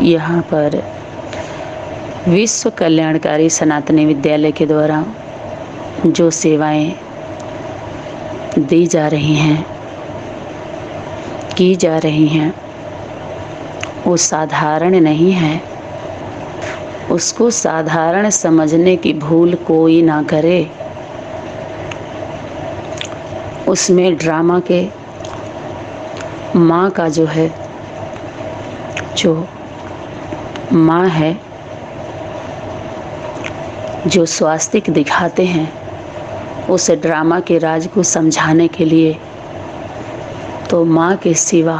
यहाँ पर विश्व कल्याणकारी सनातनी विद्यालय के द्वारा जो सेवाएं दी जा रही हैं, की जा रही हैं, वो साधारण नहीं है। उसको साधारण समझने की भूल कोई ना करे। उसमें ड्रामा के माँ का जो माँ है, जो स्वास्तिक दिखाते हैं उस ड्रामा के राज को समझाने के लिए, तो माँ के सिवा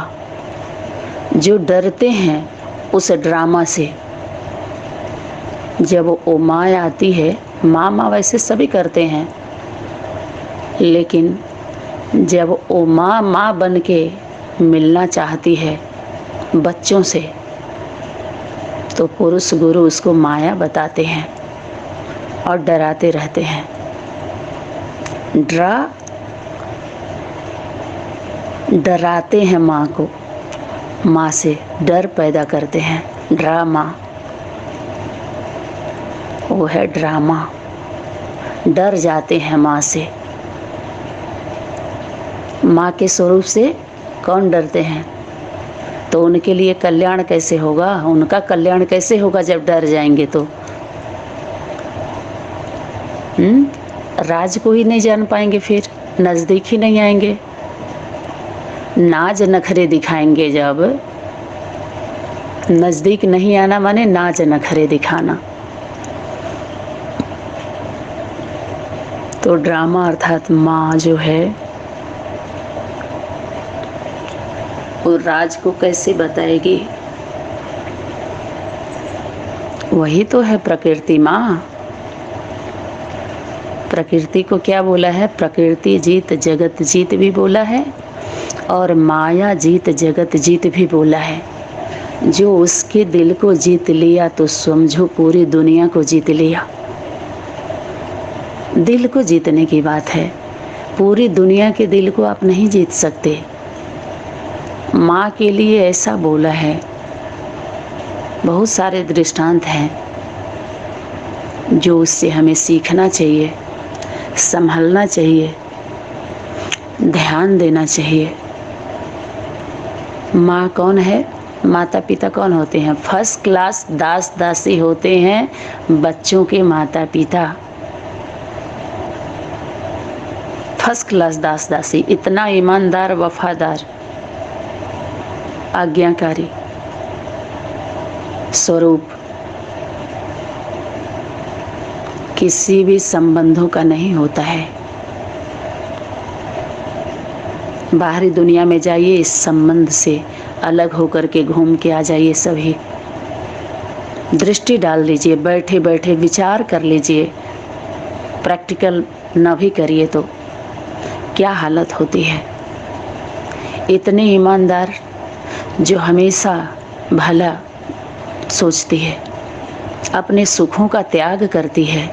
जो डरते हैं उस ड्रामा से, जब वो माँ आती है, माँ वैसे सभी करते हैं, लेकिन जब वो माँ बन के मिलना चाहती है बच्चों से, तो पुरुष गुरु उसको माया बताते हैं और डराते रहते हैं। डराते हैं माँ को, माँ से डर पैदा करते हैं। ड्रामा वो है ड्रामा। डर जाते हैं माँ से। माँ के स्वरूप से कौन डरते हैं? तो उनके लिए कल्याण कैसे होगा? उनका कल्याण कैसे होगा जब डर जाएंगे तो? राज को ही नहीं जान पाएंगे, फिर नज़दीक ही नहीं आएंगे। नाज नखरे दिखाएंगे जब, नज़दीक नहीं आना माने नाज नखरे दिखाना। तो ड्रामा अर्थात माँ जो है वो राज को कैसे बताएगी? वही तो है प्रकृति माँ। प्रकृति को क्या बोला है? प्रकृति जीत जगत जीत भी बोला है और माया जीत जगत जीत भी बोला है। जो उसके दिल को जीत लिया तो समझो पूरी दुनिया को जीत लिया। दिल को जीतने की बात है। पूरी दुनिया के दिल को आप नहीं जीत सकते। माँ के लिए ऐसा बोला है। बहुत सारे दृष्टांत हैं जो उससे हमें सीखना चाहिए, संभलना चाहिए, ध्यान देना चाहिए। माँ कौन है? माता पिता कौन होते हैं? फर्स्ट क्लास दास दासी होते हैं बच्चों के माता पिता। फर्स्ट क्लास दास दासी, इतना ईमानदार, वफादार, आज्ञाकारी स्वरूप किसी भी संबंधों का नहीं होता है। बाहरी दुनिया में जाइए, इस संबंध से अलग होकर के घूम के आ जाइए। सभी दृष्टि डाल लीजिए, बैठे बैठे विचार कर लीजिए। प्रैक्टिकल न भी करिए तो क्या हालत होती है। इतने ईमानदार, जो हमेशा भला सोचती है, अपने सुखों का त्याग करती है,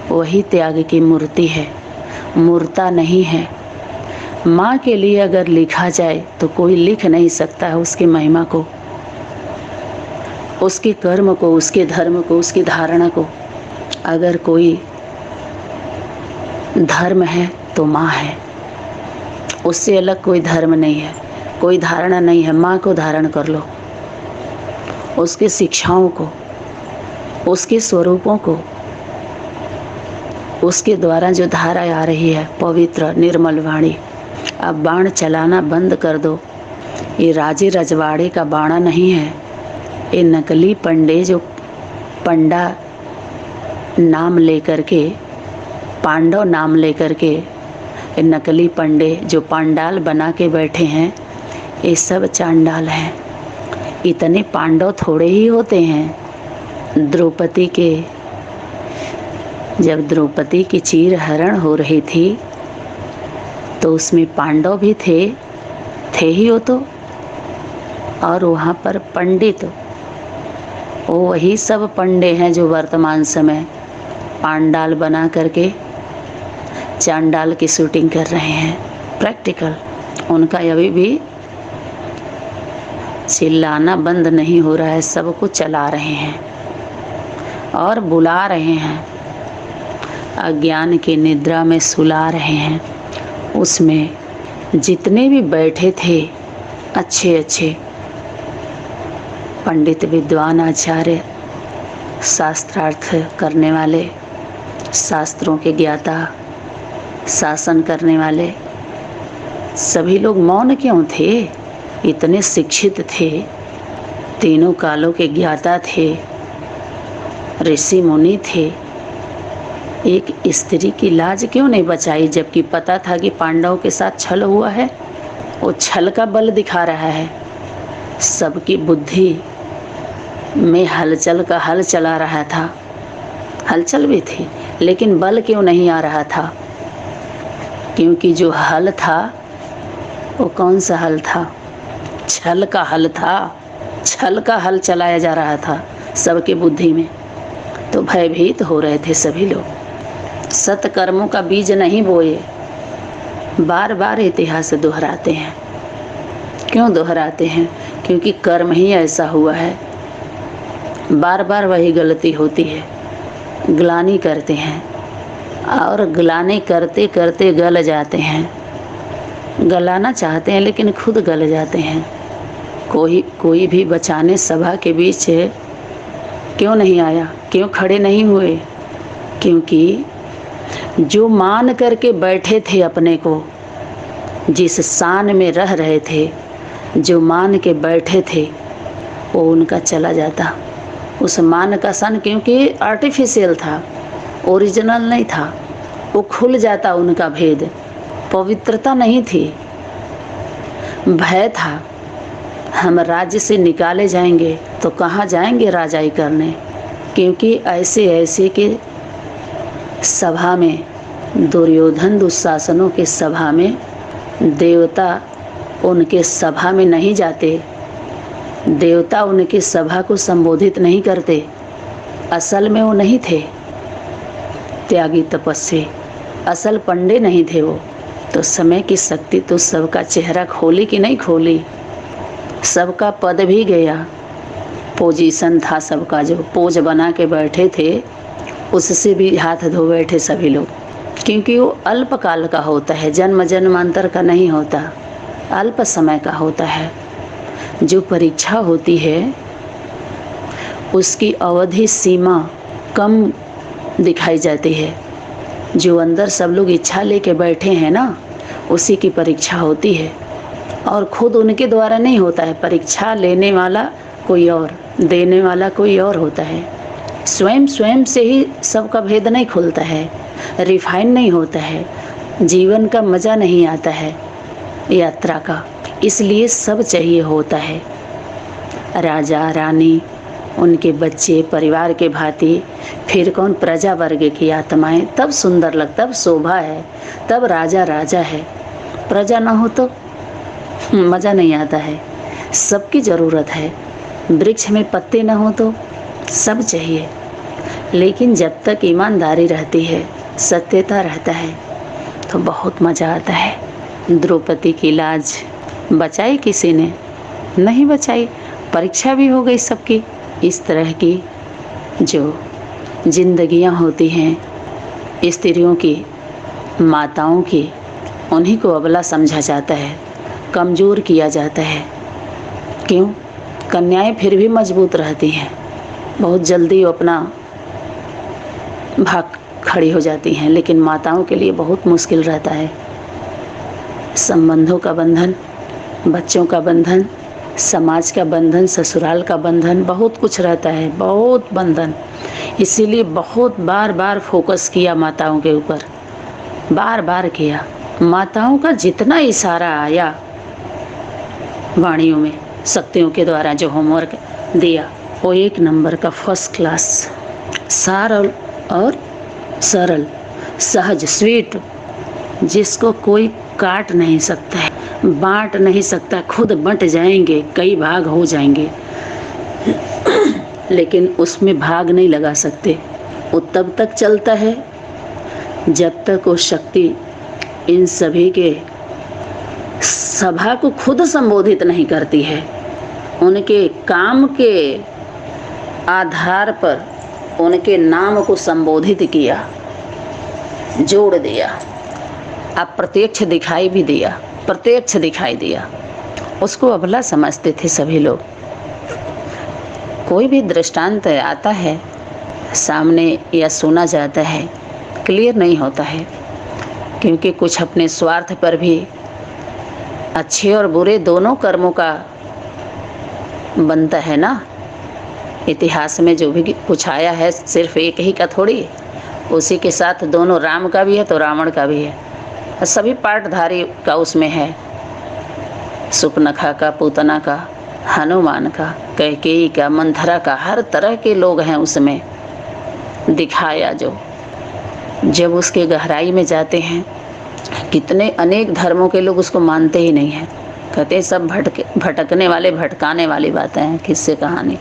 वही त्याग की मूर्ति है, मूर्ता नहीं है। माँ के लिए अगर लिखा जाए तो कोई लिख नहीं सकता है उसकी महिमा को, उसके कर्म को, उसके धर्म को, उसकी धारणा को। अगर कोई धर्म है तो माँ है, उससे अलग कोई धर्म नहीं है, कोई धारणा नहीं है। माँ को धारण कर लो, उसके शिक्षाओं को, उसके स्वरूपों को, उसके द्वारा जो धारा आ रही है पवित्र निर्मल वाणी। अब बाण चलाना बंद कर दो। ये राजे रजवाड़े का बाणा नहीं है। ये नकली पंडे जो पंडा नाम लेकर के, पांडव नाम लेकर के, ये नकली पंडे जो पांडाल बना के बैठे हैं, ये सब चांडाल हैं। इतने पांडव थोड़े ही होते हैं। द्रौपदी के, जब द्रौपदी की चीर हरण हो रही थी तो उसमें पांडव भी थे ही वो तो। और वहाँ पर पंडित, वो वही सब पंडे हैं जो वर्तमान समय पांडाल बना करके चांडाल की शूटिंग कर रहे हैं। प्रैक्टिकल उनका अभी भी चिल्लाना बंद नहीं हो रहा है, सबको चला रहे हैं और बुला रहे हैं, अज्ञान की निद्रा में सुला रहे हैं। उसमें जितने भी बैठे थे अच्छे अच्छे पंडित, विद्वान, आचार्य, शास्त्रार्थ करने वाले, शास्त्रों के ज्ञाता, शासन करने वाले, सभी लोग मौन क्यों थे? इतने शिक्षित थे, तीनों कालों के ज्ञाता थे, ऋषि मुनि थे, एक स्त्री की लाज क्यों नहीं बचाई? जबकि पता था कि पांडवों के साथ छल हुआ है, वो छल का बल दिखा रहा है, सबकी बुद्धि में हलचल का हल चला रहा था। हलचल भी थी, लेकिन बल क्यों नहीं आ रहा था? क्योंकि जो हल था वो कौन सा हल था? छल का हल था। छल का हल चलाया जा रहा था सबके बुद्धि में, तो भयभीत हो रहे थे सभी लोग। सत्कर्मों का बीज नहीं बोए। बार बार इतिहास दोहराते हैं। क्यों दोहराते हैं? क्योंकि कर्म ही ऐसा हुआ है, बार बार वही गलती होती है। ग्लानि करते हैं और ग्लानि करते करते गल जाते हैं। गलाना चाहते हैं लेकिन खुद गल जाते हैं। कोई भी बचाने सभा के बीच क्यों नहीं आया? क्यों खड़े नहीं हुए? क्योंकि जो मान करके बैठे थे अपने को, जिस शान में रह रहे थे, जो मान के बैठे थे, वो उनका चला जाता। उस मान का सन क्योंकि आर्टिफिशियल था, ओरिजिनल नहीं था, वो खुल जाता उनका भेद। पवित्रता नहीं थी, भय था। हम राज्य से निकाले जाएंगे तो कहाँ जाएंगे राजाई करने? क्योंकि ऐसे ऐसे के सभा में, दुर्योधन दुशासनों के सभा में, देवता उनके सभा में नहीं जाते, देवता उनकी सभा को संबोधित नहीं करते। असल में वो नहीं थे त्यागी तपस्वी, असल पंडे नहीं थे वो। तो समय की शक्ति तो सबका चेहरा खोली कि नहीं खोली? सबका पद भी गया, पोजीशन था सबका, जो पोज बना के बैठे थे उससे भी हाथ धो बैठे सभी लोग। क्योंकि वो अल्पकाल का होता है, जन्म जन्मांतर का नहीं होता, अल्प समय का होता है। जो परीक्षा होती है उसकी अवधि सीमा कम दिखाई जाती है। जो अंदर सब लोग इच्छा लेके बैठे हैं ना, उसी की परीक्षा होती है। और खुद उनके द्वारा नहीं होता है। परीक्षा लेने वाला कोई और, देने वाला कोई और होता है। स्वयं से ही सबका भेद नहीं खुलता है, रिफाइन नहीं होता है, जीवन का मज़ा नहीं आता है यात्रा का। इसलिए सब चाहिए होता है, राजा रानी, उनके बच्चे, परिवार के भांति, फिर कौन प्रजा वर्ग की आत्माएं। तब सुंदर लगता, तब शोभा है, तब राजा राजा है। प्रजा ना हो तो मज़ा नहीं आता है। सबकी ज़रूरत है। वृक्ष में पत्ते ना हो तो सब चाहिए, लेकिन जब तक ईमानदारी रहती है, सत्यता रहता है, तो बहुत मज़ा आता है। द्रौपदी की लाज बचाई किसी ने? नहीं बचाई। परीक्षा भी हो गई सबकी। इस तरह की जो जिंदगियां होती हैं स्त्रियों की, माताओं की, उन्हीं को अबला समझा जाता है, कमज़ोर किया जाता है। क्यों? कन्याएं फिर भी मजबूत रहती हैं, बहुत जल्दी वो अपना भाग खड़ी हो जाती हैं, लेकिन माताओं के लिए बहुत मुश्किल रहता है। संबंधों का बंधन, बच्चों का बंधन, समाज का बंधन, ससुराल का बंधन, बहुत कुछ रहता है, बहुत बंधन। इसीलिए बहुत बार बार फोकस किया माताओं के ऊपर, बार बार किया। माताओं का जितना इशारा आया वाणियों में, शक्तियों के द्वारा जो होमवर्क दिया, वो 1 नंबर का फर्स्ट क्लास, सरल और सरल, सहज, स्वीट, जिसको कोई काट नहीं सकता है, बांट नहीं सकता। खुद बंट जाएंगे, कई भाग हो जाएंगे, लेकिन उसमें भाग नहीं लगा सकते। वो तब तक चलता है जब तक वो शक्ति इन सभी के सभा को खुद संबोधित नहीं करती है। उनके काम के आधार पर उनके नाम को संबोधित किया, जोड़ दिया, अप्रत्यक्ष दिखाई भी दिया, प्रत्यक्ष दिखाई दिया। उसको अबला समझते थे सभी लोग। कोई भी दृष्टांत आता है सामने या सुना जाता है, क्लियर नहीं होता है, क्योंकि कुछ अपने स्वार्थ पर भी अच्छे और बुरे दोनों कर्मों का बनता है ना। इतिहास में जो भी कुछ आया है सिर्फ एक ही का थोड़ी, उसी के साथ दोनों, राम का भी है तो रावण का भी है, सभी पार्टधारी का उसमें है। सुपनखा का, पूतना का, हनुमान का, कैकेयी का, मंथरा का, हर तरह के लोग हैं उसमें दिखाया। जो जब उसके गहराई में जाते हैं, कितने अनेक धर्मों के लोग उसको मानते ही नहीं हैं, कहते हैं सब भटकने वाले, भटकाने वाली बातें हैं, किस्से कहानी।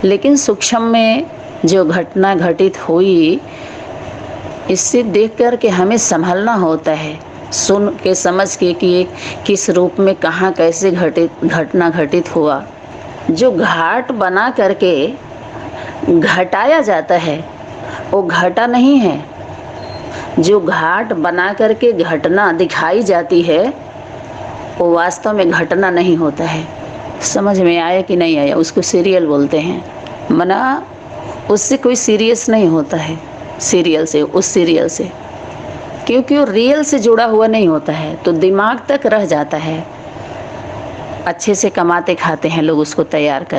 लेकिन सूक्ष्म में जो घटना घटित हुई, इससे देख कर के हमें संभलना होता है, सुन के समझ के कि ये किस रूप में कहाँ कैसे घटना घटित हुआ। जो घाट बना करके घटाया जाता है वो घटा नहीं है, जो घाट बना करके घटना दिखाई जाती है वो वास्तव में घटना नहीं होता है। समझ में आया कि नहीं आया? उसको सीरियल बोलते हैं, मना उससे कोई सीरियस नहीं होता है, सीरियल से, उस सीरियल से, क्योंकि वो रियल से जुड़ा हुआ नहीं होता है, तो दिमाग तक रह जाता है। अच्छे से कमाते खाते हैं लोग उसको तैयार कर